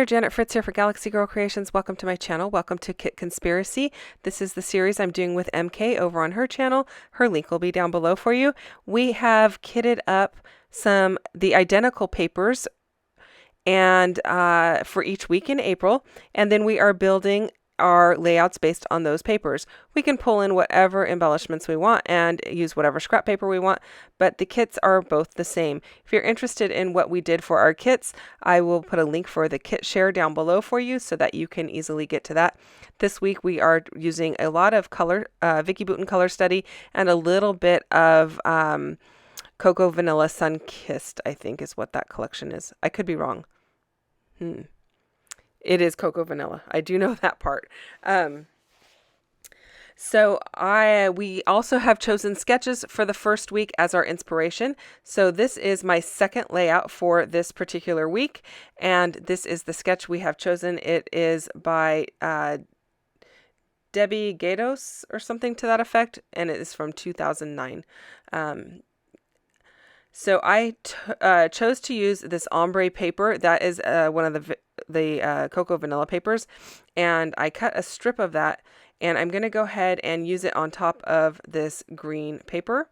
there, Janet Fritz here for Galaxy Girl Creations. Welcome to my channel. Welcome to Kit Conspiracy. This is the series I'm doing with MK over on her channel. Her link will be down below for you. We have kitted up the identical papers and for each week in April, and then we are building our layouts based on those papers. We can pull in whatever embellishments we want and use whatever scrap paper we want, but the kits are both the same. If you're interested in what we did for our kits, I will put a link for the kit share down below for you so that you can easily get to that. This week we are using a lot of color, Vicky Bouton Color Study, and a little bit of Cocoa Vanilla Sun Kissed, I think is what that collection is. I could be wrong. It is Cocoa Vanilla. I do know that part. We also have chosen sketches for the first week as our inspiration. So this is my second layout for this particular week, and this is the sketch we have chosen. It is by Debbie Gatos or something to that effect, and it is from 2009. So I chose to use this ombre paper. That is one of the Cocoa Vanilla papers, and I cut a strip of that, and I'm going to go ahead and use it on top of this green paper.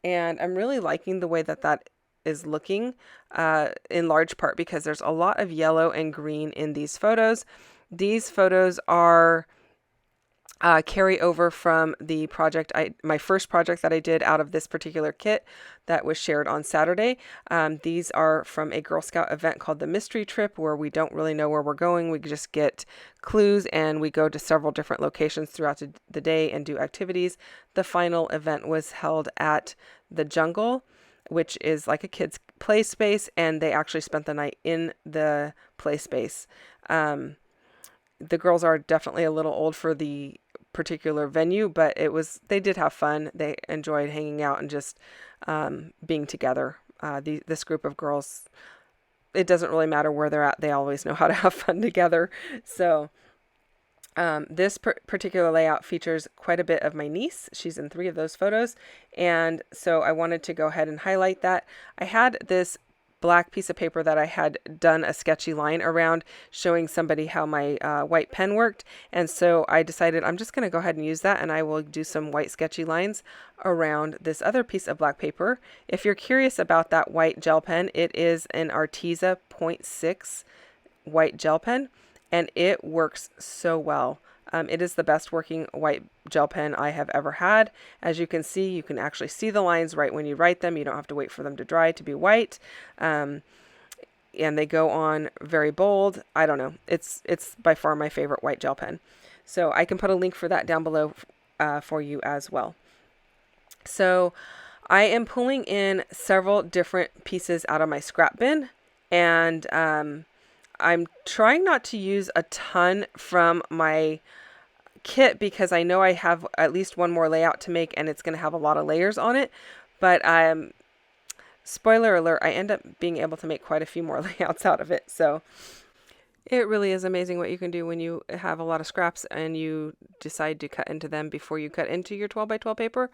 And I'm really liking the way that that is looking, in large part because there's a lot of yellow and green in these photos. These photos are carry over from the project, my first project that I did out of this particular kit that was shared on Saturday. These are from a Girl Scout event called the Mystery Trip, where we don't really know where we're going. We just get clues and we go to several different locations throughout the day and do activities. The final event was held at the Jungle, which is like a kid's play space, and they actually spent the night in the play space. The girls are definitely a little old for the particular venue, but they did have fun. They enjoyed hanging out and just being together. This group of girls, it doesn't really matter where they're at. They always know how to have fun together. So this particular layout features quite a bit of my niece. She's in 3 of those photos. And so I wanted to go ahead and highlight that. I had this black piece of paper that I had done a sketchy line around, showing somebody how my white pen worked. And so I decided I'm just going to go ahead and use that, and I will do some white sketchy lines around this other piece of black paper. If you're curious about that white gel pen, it is an Arteza 0.6 white gel pen, and it works so well. It is the best working white gel pen I have ever had. As you can see, you can actually see the lines right when you write them. You don't have to wait for them to dry to be white. And they go on very bold. I don't know. It's by far my favorite white gel pen. So I can put a link for that down below for you as well. So I am pulling in several different pieces out of my scrap bin, and I'm trying not to use a ton from my kit because I know I have at least one more layout to make, and it's going to have a lot of layers on it. But spoiler alert, I end up being able to make quite a few more layouts out of it. So it really is amazing what you can do when you have a lot of scraps and you decide to cut into them before you cut into your 12 by 12 paper.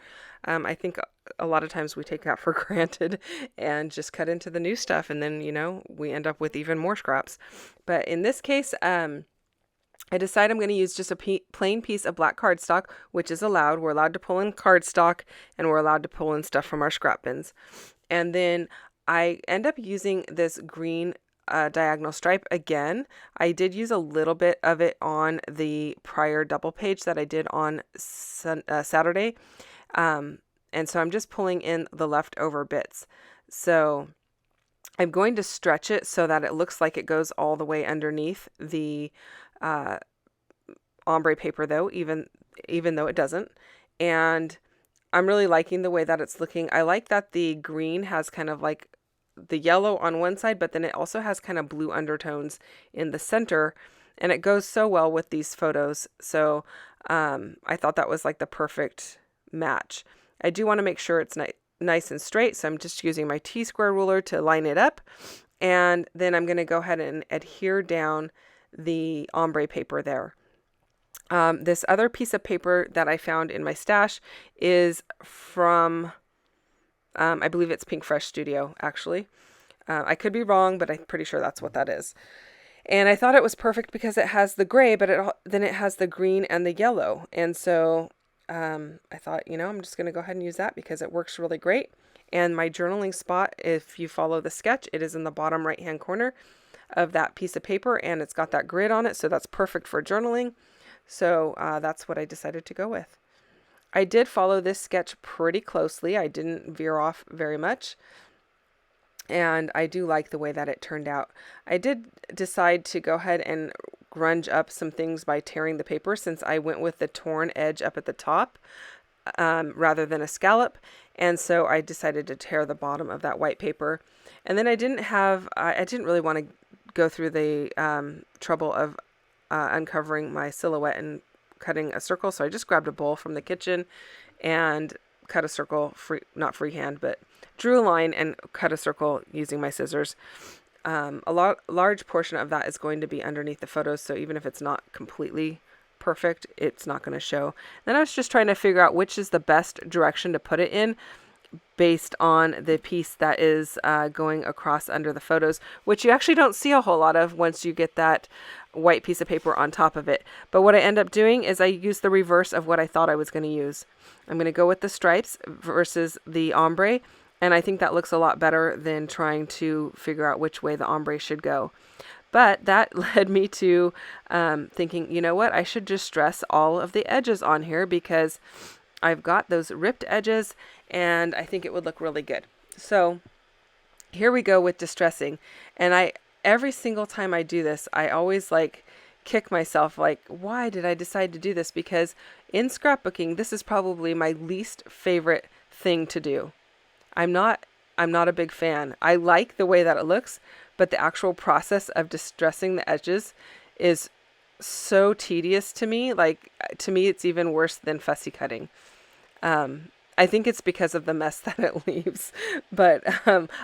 I think a lot of times we take that for granted and just cut into the new stuff, and then, we end up with even more scraps. But in this case, I decide I'm going to use just a plain piece of black cardstock, which is allowed. We're allowed to pull in cardstock, and we're allowed to pull in stuff from our scrap bins. And then I end up using this green diagonal stripe again. I did use a little bit of it on the prior double page that I did on Saturday. And so I'm just pulling in the leftover bits. So I'm going to stretch it so that it looks like it goes all the way underneath the ombre paper, though, even though it doesn't. And I'm really liking the way that it's looking. I like that the green has kind of like the yellow on one side, but then it also has kind of blue undertones in the center, and it goes so well with these photos. So I thought that was like the perfect match. I do want to make sure it's nice and straight, so I'm just using my T-square ruler to line it up, and then I'm going to go ahead and adhere down the ombre paper there. This other piece of paper that I found in my stash is from, I believe it's Pink Fresh Studio, actually. I could be wrong, but I'm pretty sure that's what that is. And I thought it was perfect because it has the gray, but then it has the green and the yellow. And so I thought, I'm just going to go ahead and use that because it works really great. And my journaling spot, if you follow the sketch, it is in the bottom right-hand corner of that piece of paper, and it's got that grid on it, so that's perfect for journaling. So that's what I decided to go with. I did follow this sketch pretty closely. I didn't veer off very much. And I do like the way that it turned out. I did decide to go ahead and grunge up some things by tearing the paper, since I went with the torn edge up at the top rather than a scallop. And so I decided to tear the bottom of that white paper. And then I didn't really want to go through the trouble of uncovering my silhouette and cutting a circle. So I just grabbed a bowl from the kitchen and cut a circle, not freehand, but drew a line and cut a circle using my scissors. Large portion of that is going to be underneath the photos, so even if it's not completely perfect, it's not going to show. Then I was just trying to figure out which is the best direction to put it in based on the piece that is going across under the photos, which you actually don't see a whole lot of once you get that white piece of paper on top of it. But what I end up doing is I use the reverse of what I thought I was going to use. I'm going to go with the stripes versus the ombre, and I think that looks a lot better than trying to figure out which way the ombre should go. But that led me to thinking, you know what, I should just distress all of the edges on here because I've got those ripped edges and I think it would look really good. So here we go with distressing. And every single time I do this, I always kick myself, why did I decide to do this? Because in scrapbooking, this is probably my least favorite thing to do. I'm not a big fan. I like the way that it looks, but the actual process of distressing the edges is so tedious to me. To me, it's even worse than fussy cutting. I think it's because of the mess that it leaves, but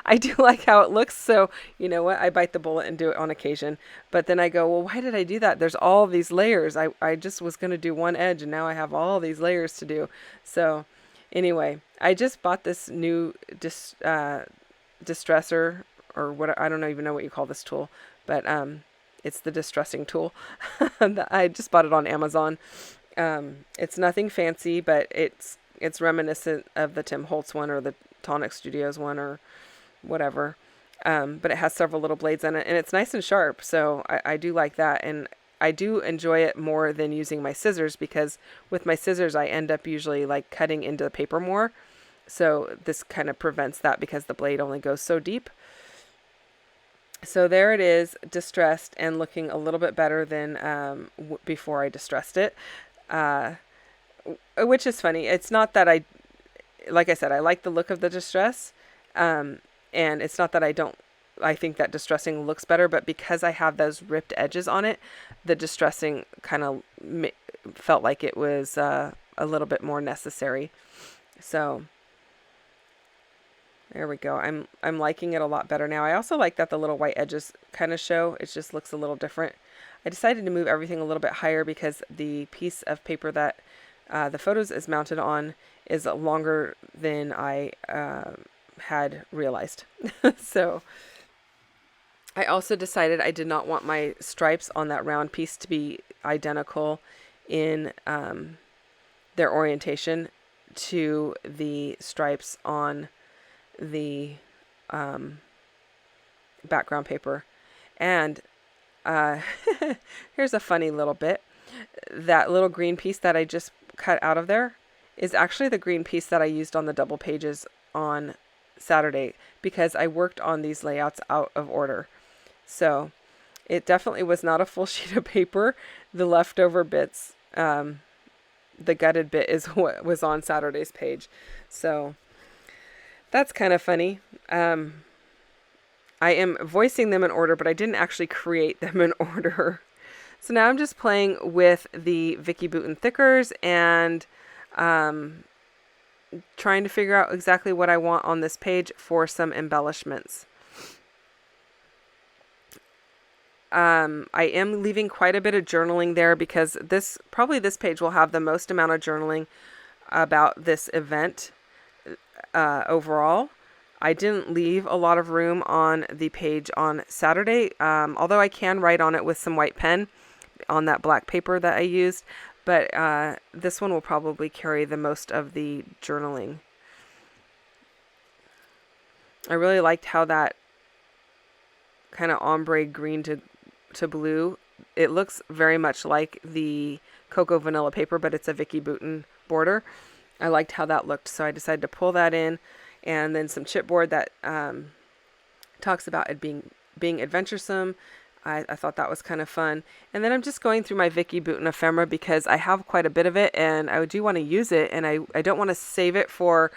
I do like how it looks. So you know what? I bite the bullet and do it on occasion. But then I go, well, why did I do that? There's all these layers. I just was going to do one edge, and now I have all these layers to do. So anyway, I just bought this new distressor, or what, I don't even know what you call this tool, but it's the distressing tool. I just bought it on Amazon. It's nothing fancy, but it's reminiscent of the Tim Holtz one or the Tonic Studios one or whatever. But it has several little blades in it, and it's nice and sharp, so I do like that. And I do enjoy it more than using my scissors, because with my scissors I end up usually cutting into the paper more. So this kind of prevents that because the blade only goes so deep. So there it is, distressed and looking a little bit better than before I distressed it, which is funny. It's not that like I said, I like the look of the distress, and it's not that I think that distressing looks better, but because I have those ripped edges on it, the distressing kind of felt like it was a little bit more necessary. So there we go. I'm liking it a lot better now. I also like that the little white edges kind of show. It just looks a little different. I decided to move everything a little bit higher because the piece of paper that the photos is mounted on is longer than I had realized. So I also decided I did not want my stripes on that round piece to be identical in their orientation to the stripes on the background paper. And here's a funny little bit. That little green piece that I just cut out of there is actually the green piece that I used on the double pages on Saturday, because I worked on these layouts out of order. So it definitely was not a full sheet of paper. The leftover bits, the gutted bit, is what was on Saturday's page. So that's kind of funny. I am voicing them in order, but I didn't actually create them in order. So now I'm just playing with the Vicki Boutin thickers and trying to figure out exactly what I want on this page for some embellishments. I am leaving quite a bit of journaling there because this page will have the most amount of journaling about this event overall. I didn't leave a lot of room on the page on Saturday, although I can write on it with some white pen on that black paper that I used, but this one will probably carry the most of the journaling. I really liked how that kind of ombre green to blue, it looks very much like the Cocoa Vanilla paper, but it's a Vicki Boutin border. I liked how that looked, so I decided to pull that in, and then some chipboard that talks about it being adventuresome. I thought that was kind of fun. And then I'm just going through my Vicki Boutin ephemera because I have quite a bit of it, and I do want to use it, and I don't want to save it for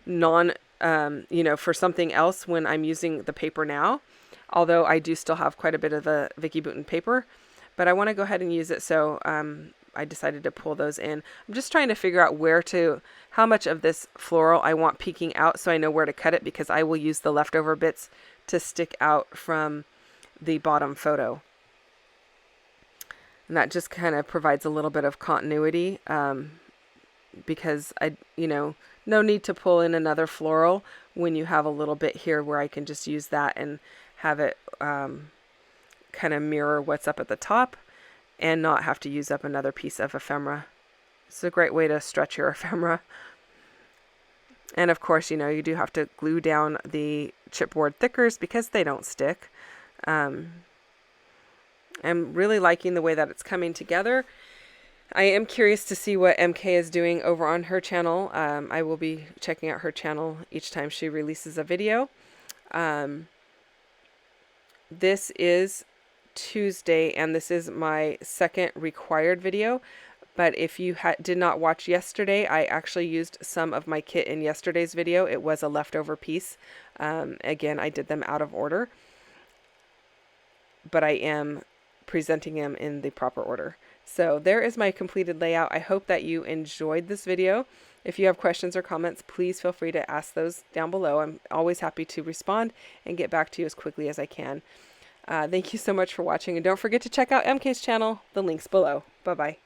for something else when I'm using the paper now. Although I do still have quite a bit of the Vicki Boutin paper, but I want to go ahead and use it, so I decided to pull those in. I'm just trying to figure out how much of this floral I want peeking out so I know where to cut it, because I will use the leftover bits to stick out from the bottom photo. And that just kind of provides a little bit of continuity, because no need to pull in another floral when you have a little bit here where I can just use that and have it kind of mirror what's up at the top and not have to use up another piece of ephemera. It's a great way to stretch your ephemera. And of course, you do have to glue down the chipboard thickers because they don't stick. I'm really liking the way that it's coming together. I am curious to see what MK is doing over on her channel. I will be checking out her channel each time she releases a video. This is Tuesday, and this is my second required video. But if you did not watch yesterday, I actually used some of my kit in yesterday's video. It was a leftover piece. Again, I did them out of order, but I am presenting them in the proper order. So there is my completed layout. I hope that you enjoyed this video. If you have questions or comments, please feel free to ask those down below. I'm always happy to respond and get back to you as quickly as I can. Thank you so much for watching, and don't forget to check out MK's channel. The link's below. Bye-bye.